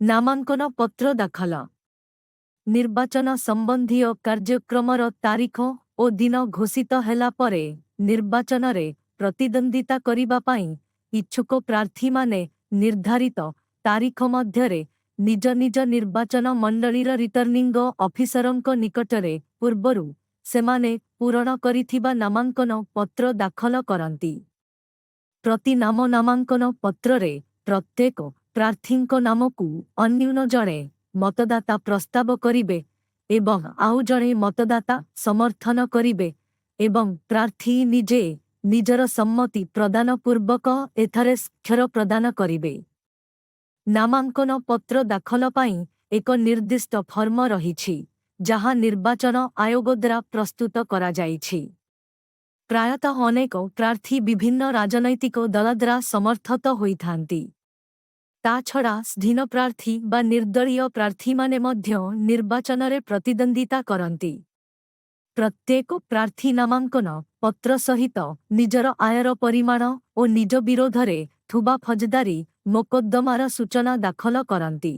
नामांकन पत्र दाखल निर्वाचन संबंधी कार्यक्रमर तारीख ओ दिन घोषित हेला परे निर्वाचन रे प्रतिद्वंदिता करिबा पई इच्छुक प्रार्थी माने निर्धारित तारीख मध्यरे निज निज निर्वाचन मंडलीर रिटर्निंग ऑफिसरंक निकटरे पूर्वरु सेमाने पूरण करिथिबा नामांकन पत्र दाखल करंती। प्रति नामांकन पत्ररे प्रत्येक प्रार्थींक नामकु अन्यून जणे मतदाता प्रस्ताव करिबे एवं आउ जणे मतदाता समर्थन करिबे एवं प्रार्थी निजे निजर सम्मति प्रदान पूर्वक एथरे स्वाक्षर प्रदान करिबे। नामांकन पत्र दाखल पाई एक निर्दिष्ट फर्म रहिछि जहाँ निर्वाचन आयोग द्वारा प्रस्तुत करा जाइछि। प्रायतः अनेक प्रार्थी विभिन्न राजनैतिक दल द्वारा समर्थित होइथांती। ता छड़ा स्धीन प्रार्थी बा निर्दलीय प्रार्थी माने मध्य निर्वाचन रे प्रतिद्वंदिता करंती। प्रत्येक प्रार्थी नामांकन पत्र सहित निजर आयर परिमाण और निज विरोधरे थुबा फौजदारी मोकद्दमार सूचना दाखल करंती।